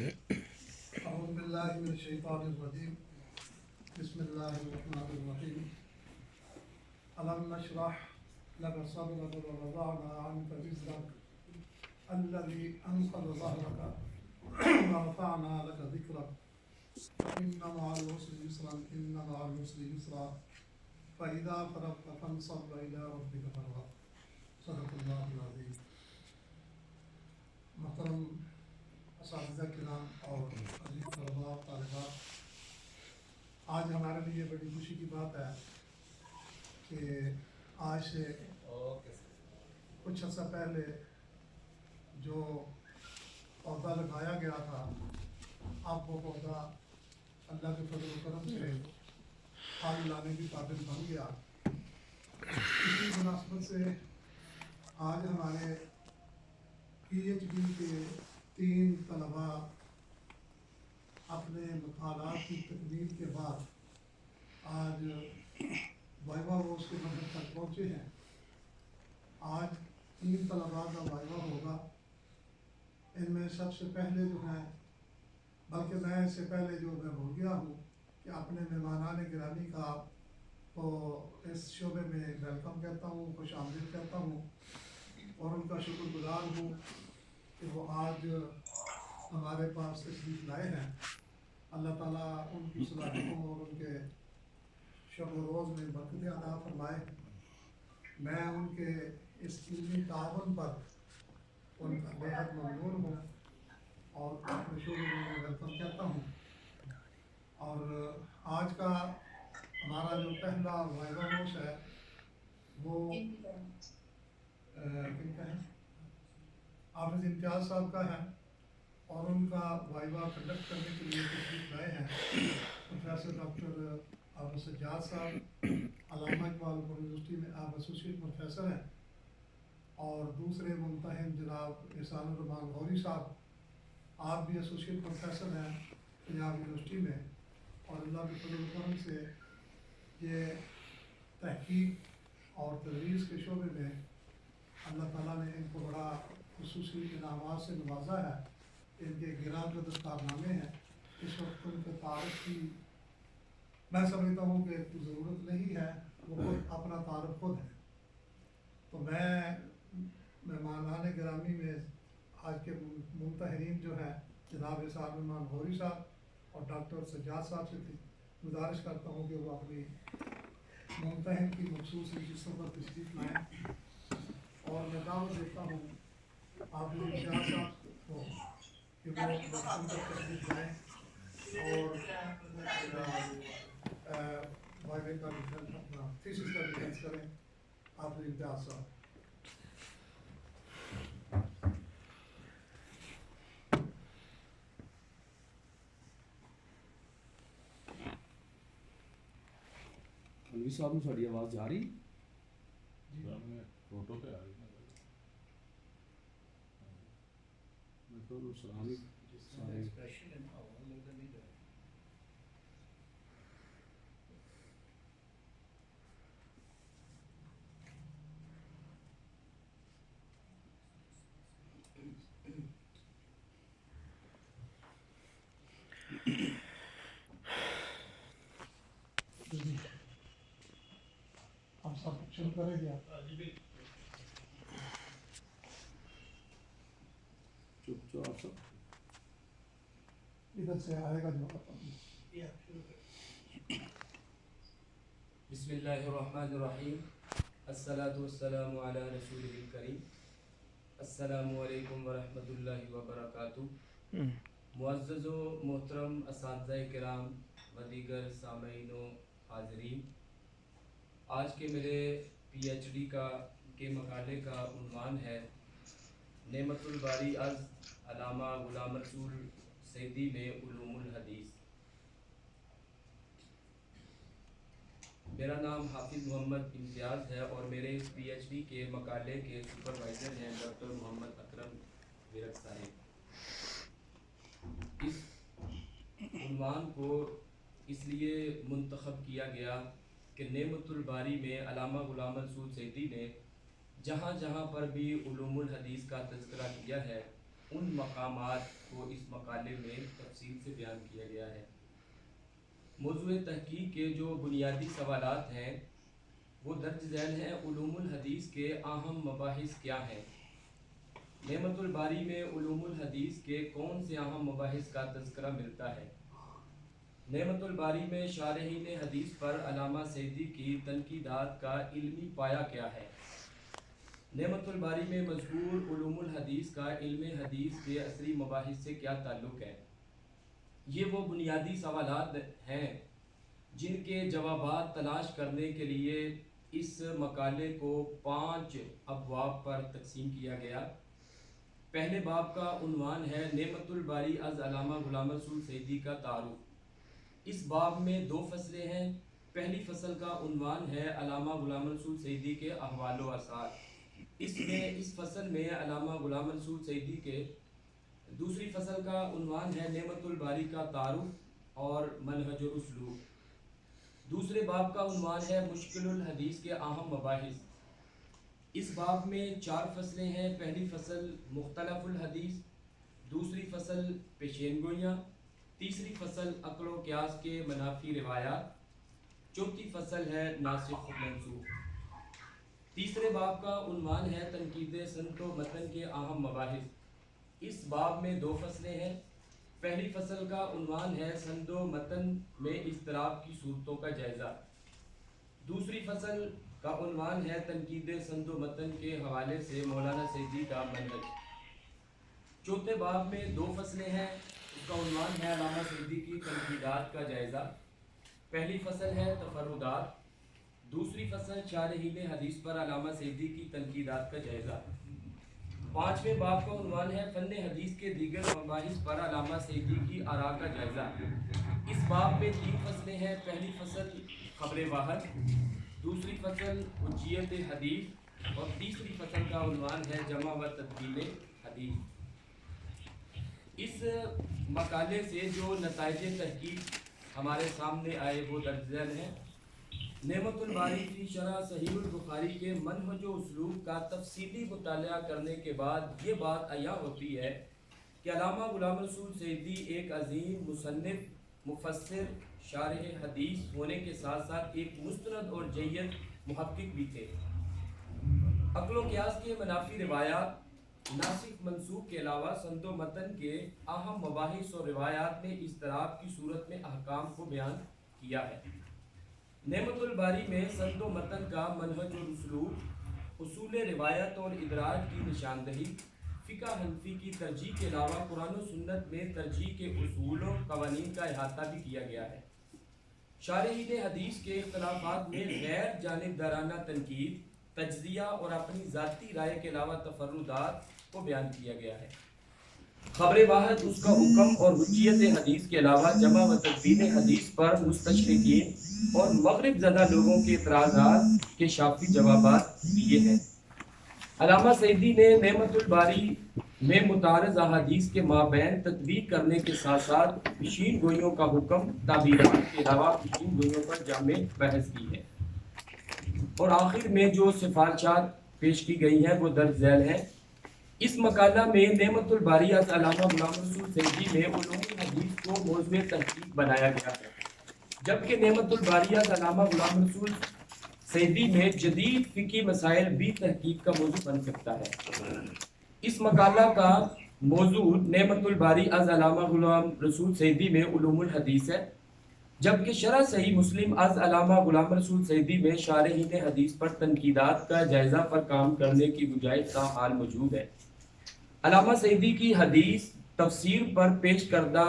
أعوذ بالله من الشيطان الرجيم بسم الله الرحمن الرحيم ألم نشرح لك صدرك ووضعنا عنك وزرك الذي أنقض ظهرك ورفعنا لك ذكرك إن مع العسر يسرا إن مع العسر يسرا فإذا فرغت فانصب وإلى ربك فارغب صدق الله العظيم. محترم اساتذہ کرام اور عزیز طلباء طالبات، آج ہمارے لیے بڑی خوشی کی بات ہے کہ آج سے کچھ عرصہ پہلے جو پودا لگایا گیا تھا، اب وہ پودا اللہ کے فضل و کرم سے پھل لانے کی قابل بن گیا۔ اسی مناسبت سے آج ہمارے پی ایچ ڈی کے 3 طلباء اپنے مطالعات کی تکمیل کے بعد آج وائوا روز کے منزل تک پہنچے ہیں۔ آج 3 طلباء کا وائوا ہوگا۔ ان میں سب سے پہلے جو ہیں، بلکہ میں اس سے پہلے جو میں بھول گیا ہوں کہ اپنے مہمانان گرامی کا تو اس شعبے میں ویلکم کہتا ہوں، خوش آمدید کہتا ہوں اور ان کا شکر گزار ہوں کہ وہ آج ہمارے پاس تشریف لائے ہیں۔ اللہ تعالیٰ ان کی صلاحیتوں اور ان کے شب و روز میں برکت عطا فرمائے۔ میں ان کے اس علمی تعاون پر ان کا بےحد ممنون ہوں اور اپنے شعبے میں ویلکم کہتا ہوں۔ اور آج کا ہمارا جو پہلا وائوا روز ہے وہ کن کا ہے؟ حافظ امتیاز صاحب کا ہے اور ان کا وائوا کنڈکٹ کرنے کے لیے تشریف لائے ہیں پروفیسر ڈاکٹر حافظ سجاد صاحب۔ علامہ اقبال یونیورسٹی میں آپ ایسوسیٹ پروفیسر ہیں اور دوسرے ممتحن جناب احسان الرحمان غوری صاحب، آپ بھی ایسوسیٹ پروفیسر ہیں پنجاب یونیورسٹی میں، اور اللہ کے فضل و کرم سے یہ تحقیق اور تدریس کے شعبے میں اللہ تعالیٰ نے ان کو بڑا خصوصی انعامات سے نوازا ہے۔ ان کے گراں جو کارنامے ہیں، اس وقت ان کے تعارف کی میں سمجھتا ہوں کہ ضرورت نہیں ہے، وہ خود اپنا تعارف خود ہے۔ تو میں مہمانان گرامی میں آج کے ممتحرین جو ہیں جناب احسان الرحمان غوری صاحب اور ڈاکٹر سجاد صاحب سے گزارش کرتا ہوں کہ وہ اپنی ممتحن کی مخصوص رجسٹر پر تشریف لائیں، اور میں دعوت دیتا ہوں آپ امتیاز صاحب کو کہ وہ مقام پر تشریف لائیں اور وائوے کا ریفرنس اپنا تھیسس کا ریفرنس کریں۔ آپ امتیاز صاحب۔ مولوی صاحب نوں ساڈی آواز جا رہی؟ فوٹو پہ آ رہی ہے۔ سلام آپ سب شروع کریں گے؟ چپ چاپ سب ادھر سے آئے گا جو بسم اللہ الرحمن الرحیم، الصلاۃ والسلام علی رسول الکریم، السلام علیکم ورحمۃ اللہ وبرکاتہ۔ معزز و محترم اساتذہ کرام و دیگر سامعین و حاضرین، آج کے میرے پی ایچ ڈی کے مقالے کا عنوان ہے نعمت الباری از علامہ غلام رسول سیدی میں علوم الحدیث۔ میرا نام حافظ محمد امتیاز ہے اور میرے پی ایچ ڈی کے مقالے کے سپروائزر ہیں ڈاکٹر محمد اکرم ورک صاحب۔ اس عنوان کو اس لیے منتخب کیا گیا کہ نعمت الباری میں علامہ غلام رسول سیدی نے جہاں جہاں پر بھی علوم الحدیث کا تذکرہ کیا ہے، ان مقامات کو اس مقالے میں تفصیل سے بیان کیا گیا ہے۔ موضوع تحقیق کے جو بنیادی سوالات ہیں وہ درج ذیل ہیں۔ علوم الحدیث کے اہم مباحث کیا ہیں؟ نعمت الباری میں علوم الحدیث کے کون سے اہم مباحث کا تذکرہ ملتا ہے؟ نعمت الباری میں شارحین حدیث پر علامہ سعدی کی تنقیدات کا علمی پایہ کیا ہے؟ نعمت الباری میں مذکور علوم الحدیث کا علم حدیث کے عصری مباحث سے کیا تعلق ہے؟ یہ وہ بنیادی سوالات ہیں جن کے جوابات تلاش کرنے کے لیے اس مقالے کو 5 ابواب پر تقسیم کیا گیا۔ پہلے باب کا عنوان ہے نعمت الباری از علامہ غلام رسول سعدی کا تعارف۔ اس باب میں 2 فصلیں ہیں۔ پہلی فصل کا عنوان ہے علامہ غلام رسول سعدی کے احوال و آثار۔ اس فصل میں علامہ غلام رسول سعدی کے دوسری فصل کا عنوان ہے نعمت الباری کا تعارف اور منہج و اسلوب۔ دوسرے باب کا عنوان ہے مشکل الحدیث کے اہم مباحث۔ اس باب میں 4 فصلیں ہیں۔ پہلی فصل مختلف الحدیث، دوسری فصل پیشین گوئیاں، تیسری فصل عقل و قیاس کے منافی روایات، چوتھی فصل ہے ناسخ و منسوخ۔ تیسرے باب کا عنوان ہے تنقید سند و متن کے اہم مباحث۔ اس باب میں 2 فصلیں ہیں۔ پہلی فصل کا عنوان ہے سند و متن میں اضطراب کی صورتوں کا جائزہ۔ دوسری فصل کا عنوان ہے تنقید سند و متن کے حوالے سے مولانا سعدی کا منہج۔ چوتھے باب میں 2 فصلیں ہیں۔ اس کا عنوان ہے علامہ سعدی کی تنقیدات کا جائزہ۔ پہلی فصل ہے تفردات، دوسری فصل شارحین حدیث پر علامہ سعدی کی تنقیدات کا جائزہ۔ 5ویں باب کا عنوان ہے فن حدیث کے دیگر مباحث پر علامہ سعدی کی آراء کا جائزہ۔ اس باب میں 3 فصلیں ہیں۔ پہلی فصل خبر واحد، دوسری فصل حجیت حدیث اور تیسری فصل کا عنوان ہے جمع و تدوین حدیث۔ اس مقالے سے جو نتائج تحقیق ہمارے سامنے آئے وہ درج ذیل ہیں۔ نعمت الباری کی شرح صحیح البخاری کے منہج و اسلوب کا تفصیلی مطالعہ کرنے کے بعد یہ بات عیاں ہوتی ہے کہ علامہ غلام رسول سعدی ایک عظیم مصنف، مفسر، شارح حدیث ہونے کے ساتھ ساتھ ایک مستند اور جید محقق بھی تھے۔ عقل و قیاس کے منافی روایات، ناسخ منسوخ کے علاوہ سند و متن کے اہم مباحث اور روایات میں اضطراب کی صورت میں احکام کو بیان کیا ہے۔ نعمت الباری میں سند و متن کا منہج اور اسلوب، اصول روایت اور ادراج کی نشاندہی، فقہ حنفی کی ترجیح کے علاوہ قرآن و سنت میں ترجیح کے اصول و قوانین کا احاطہ بھی کیا گیا ہے۔ شارحین حدیث کے اختلافات میں غیر جانبدارانہ تنقید، تجزیہ اور اپنی ذاتی رائے کے علاوہ تفردات کو بیان کیا گیا ہے۔ خبر واحد، اس کا حکم اور حجیت حدیث کے علاوہ جمع و تدوین حدیث پر مستشرقین اور مغرب زدہ لوگوں کے اعتراضات کے شافی جوابات دیے ہیں۔ علامہ سعدی نے نعمت الباری میں متعارض احادیث کے مابین تطبیق کرنے کے ساتھ ساتھ پیشین گوئیوں کا حکم، تعبیرات کے علاوہ پیشین گوئیوں پر جامع بحث کی ہے۔ اور آخر میں جو سفارشات پیش کی گئی ہیں وہ درج ذیل ہیں۔ اس مقالہ میں نعمت الباری از علامہ غلام رسول سعدی میں علوم الحدیث کو موضوع تحقیق بنایا گیا ہے، جبکہ نعمت الباری از علامہ غلام رسول سعدی میں جدید فقہی مسائل بھی تحقیق کا موضوع بن سکتا ہے۔ اس مقالہ کا موضوع نعمت الباری از علامہ غلام رسول سعدی میں علوم الحدیث ہے، جبکہ شرح صحیح مسلم از علامہ غلام رسول سعدی میں شارحین حدیث پر تنقیدات کا جائزہ پر کام کرنے کی گنجائش تاحال موجود ہے۔ علامہ سعدی کی حدیث تفسیر پر پیش کردہ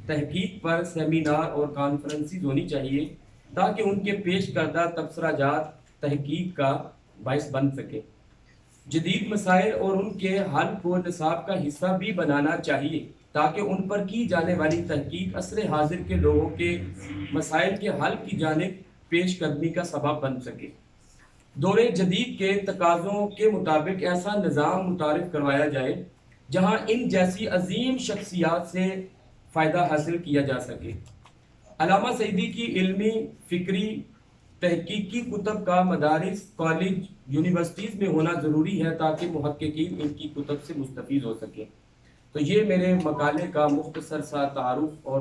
تحقیق پر سیمینار اور کانفرنسز ہونی چاہیے تاکہ ان کے پیش کردہ تبصرہ جات تحقیق کا باعث بن سکے۔ جدید مسائل اور ان کے حل کو نصاب کا حصہ بھی بنانا چاہیے تاکہ ان پر کی جانے والی تحقیق عصر حاضر کے لوگوں کے مسائل کے حل کی جانب پیش قدمی کا سبب بن سکے۔ دور جدید کے تقاضوں کے مطابق ایسا نظام متعارف کروایا جائے جہاں ان جیسی عظیم شخصیات سے فائدہ حاصل کیا جا سکے۔ علامہ سعدی کی علمی، فکری، تحقیقی کتب کا مدارس، کالج، یونیورسٹیز میں ہونا ضروری ہے تاکہ محققین ان کی کتب سے مستفید ہو سکیں۔ تو تو یہ میرے مقالے کا مختصر سا تعارف اور